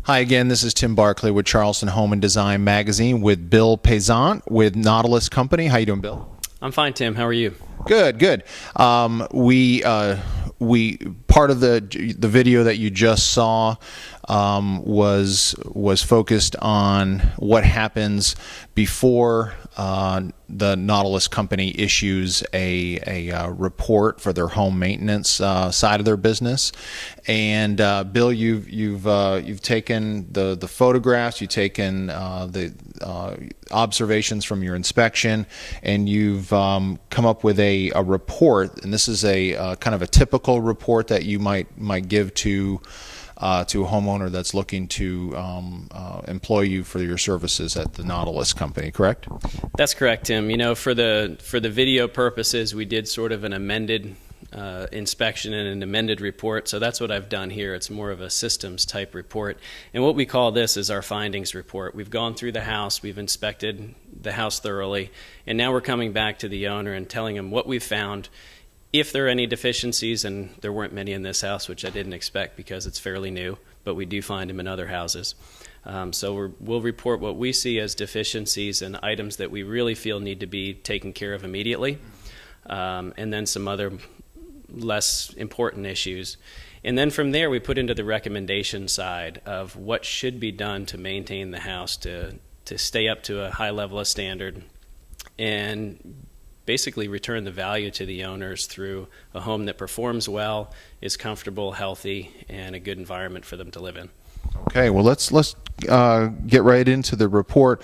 Hi again, this is Tim Barkley with Charleston Home and Design Magazine with Bill Payzant with Nautilus Company. How you doing, Bill? I'm fine, Tim. How are you? Good, good. We part of the video that you just saw was focused on what happens before the Nautilus company issues a report for their home maintenance side of their business. And Bill, you've taken the photographs, you've taken the observations from your inspection, and you've come up with a report. And this is a kind of a typical report that you might give to a homeowner that's looking to employ you for your services at the Nautilus company, correct? That's correct, Tim. You know, for the video purposes, we did sort of an amended inspection and an amended report. So that's what I've done here. It's more of a systems type report. And what we call this is our findings report. We've gone through the house, we've inspected the house thoroughly, and now we're coming back to the owner and telling him what we've found. If there are any deficiencies, and there weren't many in this house, which I didn't expect because it's fairly new, but we do find them in other houses. So we'll report what we see as deficiencies and items that we really feel need to be taken care of immediately, and then some other less important issues. And then from there, we put into the recommendation side of what should be done to maintain the house to stay up to a high level of standard and basically return the value to the owners through a home that performs well, is comfortable, healthy, and a good environment for them to live in. Okay, well let's get right into the report.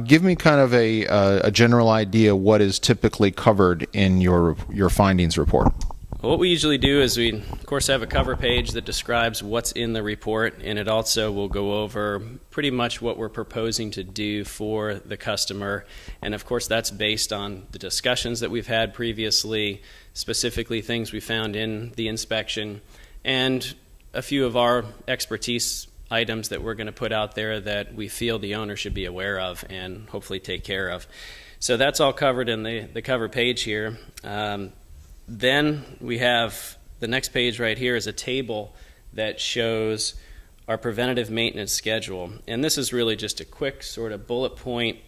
Give me kind of a general idea what is typically covered in your findings report. Well, what we usually do is we, of course, have a cover page that describes what's in the report, and it also will go over pretty much what we're proposing to do for the customer. And, of course, that's based on the discussions that we've had previously, specifically things we found in the inspection, and a few of our expertise items that we're going to put out there that we feel the owner should be aware of and hopefully take care of. So that's all covered in the cover page here. Then we have the next page right here is a table that shows our preventative maintenance schedule. And this is really just a quick sort of bullet point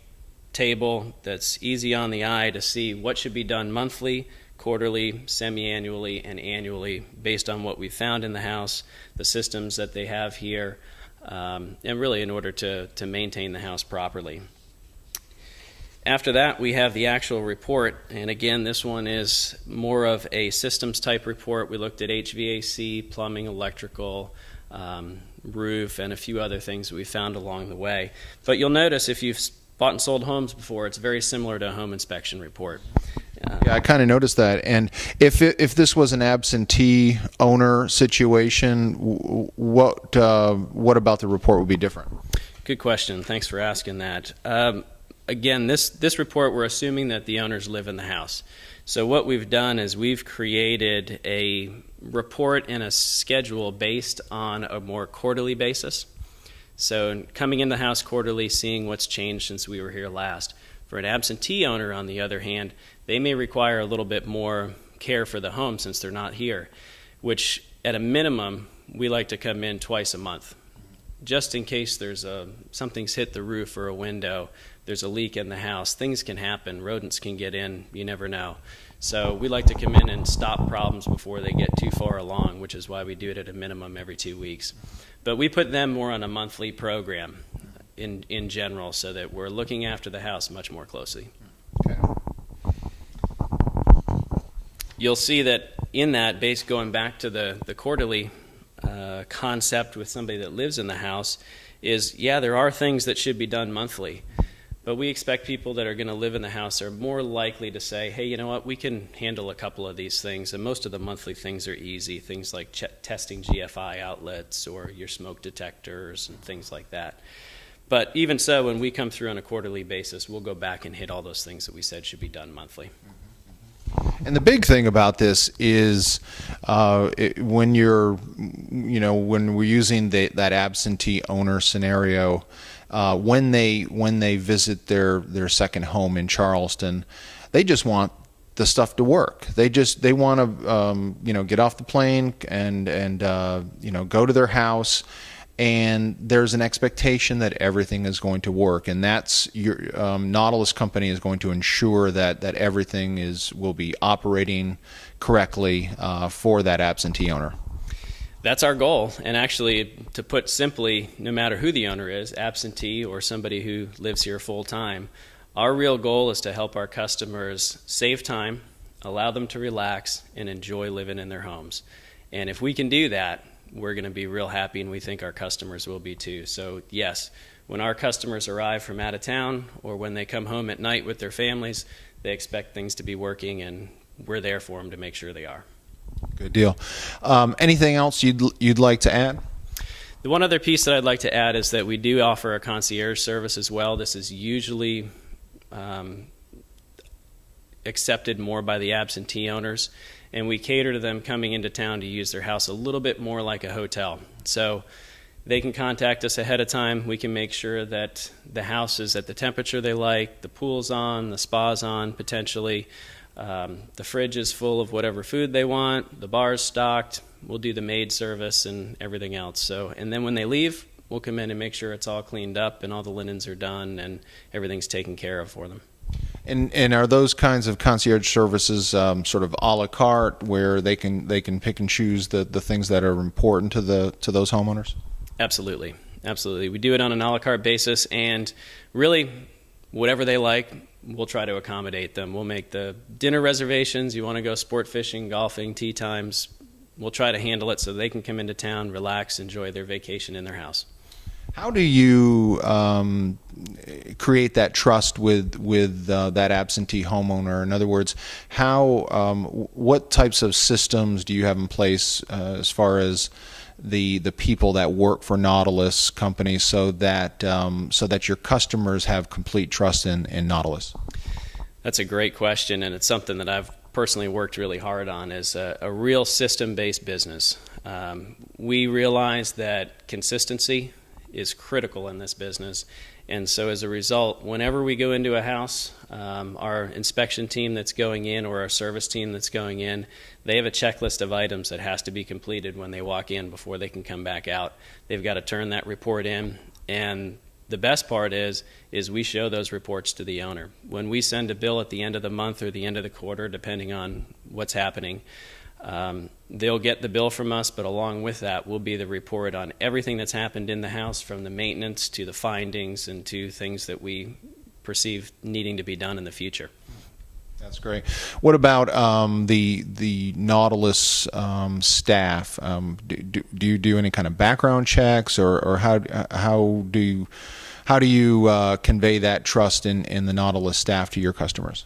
table that's easy on the eye to see what should be done monthly, quarterly, semi-annually, and annually based on what we found in the house, the systems that they have here, and really in order to maintain the house properly. After that, we have the actual report, and again, this one is more of a systems type report. We looked at HVAC, plumbing, electrical, roof, and a few other things that we found along the way. But you'll notice if you've bought and sold homes before, it's very similar to a home inspection report. Yeah, I kind of noticed that. And if this was an absentee owner situation, what about the report would be different? Good question. Thanks for asking that. Again, this report, we're assuming that the owners live in the house. So what we've done is we've created a report and a schedule based on a more quarterly basis. So coming in the house quarterly, seeing what's changed since we were here last. For an absentee owner, on the other hand, they may require a little bit more care for the home since they're not here, which at a minimum, we like to come in twice a month. Just in case something's hit the roof or a window, there's a leak in the house, things can happen, rodents can get in, you never know. So we like to come in and stop problems before they get too far along, which is why we do it at a minimum every 2 weeks. But we put them more on a monthly program in general so that we're looking after the house much more closely. Okay. You'll see that in that, going back to the quarterly concept with somebody that lives in the house is, yeah, there are things that should be done monthly, but we expect people that are going to live in the house are more likely to say, hey, you know what, we can handle a couple of these things, and most of the monthly things are easy, things like testing GFI outlets or your smoke detectors and things like that. But even so, when we come through on a quarterly basis, we'll go back and hit all those things that we said should be done monthly. And the big thing about this is when we're using that absentee owner scenario, when they visit their second home in Charleston, they just want the stuff to work. They want to get off the plane and go to their house and there's an expectation that everything is going to work, and that's your Nautilus company is going to ensure that everything will be operating correctly for that absentee owner. That's our goal, and actually, to put simply, no matter who the owner is, absentee or somebody who lives here full time, our real goal is to help our customers save time, allow them to relax, and enjoy living in their homes. And if we can do that, we're going to be real happy, and we think our customers will be too. So yes, when our customers arrive from out of town or when they come home at night with their families, they expect things to be working, and we're there for them to make sure they are. Good deal. Anything else you'd like to add? The one other piece that I'd like to add is that we do offer a concierge service as well. This is usually accepted more by the absentee owners, and we cater to them coming into town to use their house a little bit more like a hotel. So they can contact us ahead of time. We can make sure that the house is at the temperature they like, the pool's on, the spa's on potentially, the fridge is full of whatever food they want, the bar's stocked, we'll do the maid service and everything else. So, and then when they leave, we'll come in and make sure it's all cleaned up and all the linens are done and everything's taken care of for them. And are those kinds of concierge services sort of a la carte, where they can pick and choose the things that are important to those homeowners? Absolutely. We do it on an a la carte basis, and really whatever they like, we'll try to accommodate them. We'll make the dinner reservations. You want to go sport fishing, golfing, tea times, we'll try to handle it so they can come into town, relax, enjoy their vacation in their house. How do you create that trust with that absentee homeowner? In other words, what types of systems do you have in place as far as the people that work for Nautilus company, so that your customers have complete trust in Nautilus? That's a great question, and it's something that I've personally worked really hard on, is a real system-based business. We realize that consistency is critical in this business, and so as a result, whenever we go into a house, our inspection team that's going in or our service team that's going in, they have a checklist of items that has to be completed when they walk in before they can come back out. They've got to turn that report in, and the best part is we show those reports to the owner. When we send a bill at the end of the month or the end of the quarter, depending on what's happening, they'll get the bill from us, but along with that will be the report on everything that's happened in the house, from the maintenance to the findings and to things that we perceive needing to be done in the future. That's great. What about the Nautilus staff? Do you do any kind of background checks, or how do you convey that trust in the Nautilus staff to your customers?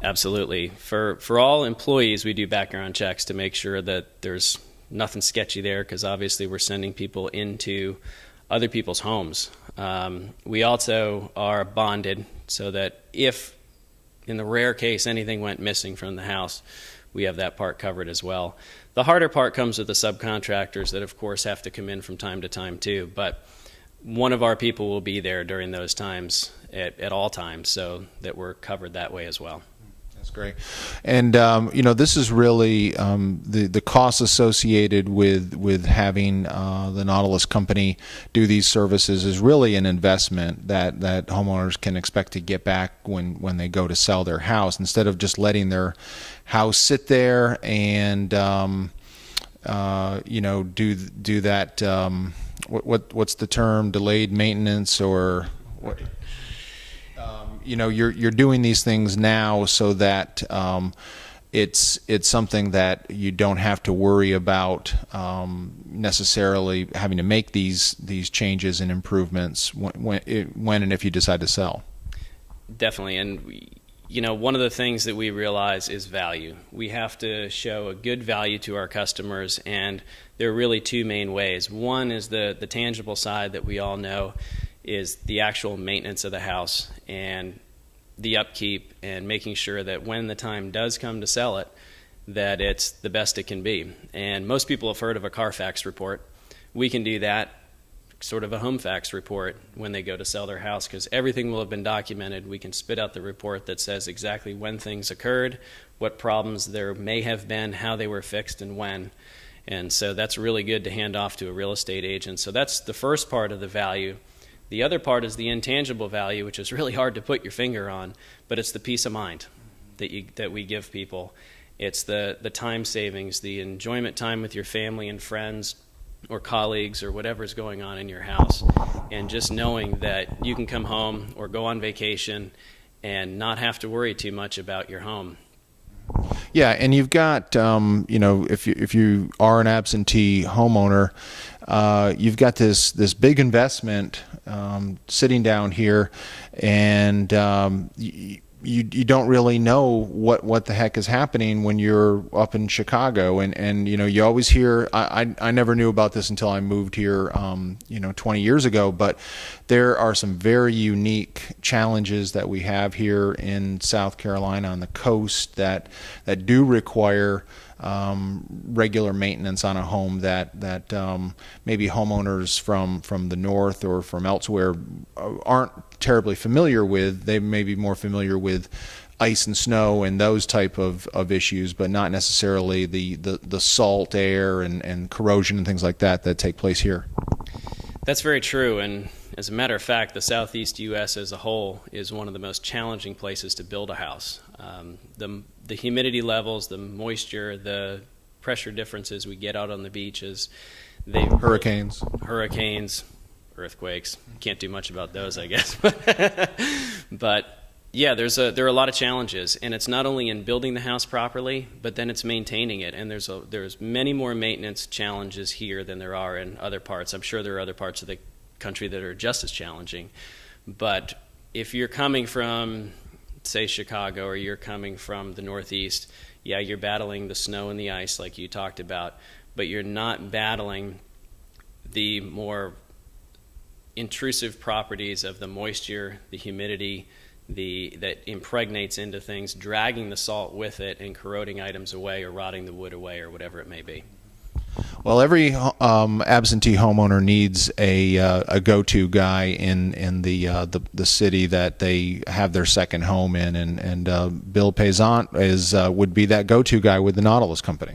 Absolutely. For all employees, we do background checks to make sure that there's nothing sketchy there, because obviously we're sending people into other people's homes. We also are bonded, so that if, in the rare case, anything went missing from the house, we have that part covered as well. The harder part comes with the subcontractors that, of course, have to come in from time to time too, but one of our people will be there during those times at all times, so that we're covered that way as well. That's great. And this is really the costs associated with having the Nautilus company do these services is really an investment that homeowners can expect to get back when they go to sell their house, instead of just letting their house sit there and do that. What's the term? Delayed maintenance, or what? You're doing these things now so that it's something that you don't have to worry about necessarily having to make these changes and improvements when and if you decide to sell. Definitely, and one of the things that we realize is value. We have to show a good value to our customers, and there are really two main ways. One is the tangible side that we all know is the actual maintenance of the house and the upkeep, and making sure that when the time does come to sell it, that it's the best it can be. And most people have heard of a Carfax report. We can do that, sort of a home fax report, when they go to sell their house, because everything will have been documented. We can spit out the report that says exactly when things occurred, what problems there may have been, how they were fixed, and when. And so that's really good to hand off to a real estate agent. So that's the first part of the value. The other part is the intangible value, which is really hard to put your finger on, but it's the peace of mind that we give people. It's the time savings, the enjoyment time with your family and friends or colleagues or whatever's going on in your house, and just knowing that you can come home or go on vacation and not have to worry too much about your home. Yeah, and you've got, if you are an absentee homeowner, you've got this big investment sitting down here, and you don't really know what the heck is happening when you're up in Chicago, and you always hear. I never knew about this until I moved here 20 years ago, but there are some very unique challenges that we have here in South Carolina on the coast that do require regular maintenance on a home that maybe homeowners from the north or from elsewhere aren't terribly familiar with. They may be more familiar with ice and snow and those type of issues, but not necessarily the salt air and corrosion and things like that take place here. That's very true, and as a matter of fact, the southeast U.S. as a whole is one of the most challenging places to build a house. The humidity levels, the moisture, the pressure differences we get out on the beaches, hurricanes, earthquakes. Can't do much about those, I guess. But yeah, there are a lot of challenges, and it's not only in building the house properly, but then it's maintaining it. And there's many more maintenance challenges here than there are in other parts. I'm sure there are other parts of the country that are just as challenging. But if you're coming from, say, Chicago, or you're coming from the Northeast, yeah, you're battling the snow and the ice like you talked about, but you're not battling the more intrusive properties of the moisture, the humidity, that impregnates into things, dragging the salt with it and corroding items away or rotting the wood away or whatever it may be. Well, every absentee homeowner needs a go-to guy in the city that they have their second home in, and Bill Payzant would be that go-to guy with the Nautilus Company.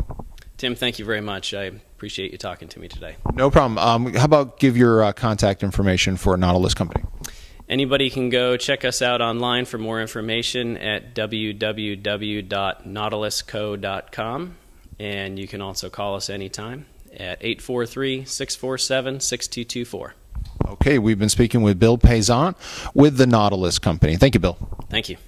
Tim, thank you very much. I appreciate you talking to me today. No problem. How about give your contact information for Nautilus Company? Anybody can go check us out online for more information at www.nautilusco.com, and you can also call us anytime at 843-647-6224. Okay, we've been speaking with Bill Payzant with the Nautilus Company. Thank you, Bill. Thank you.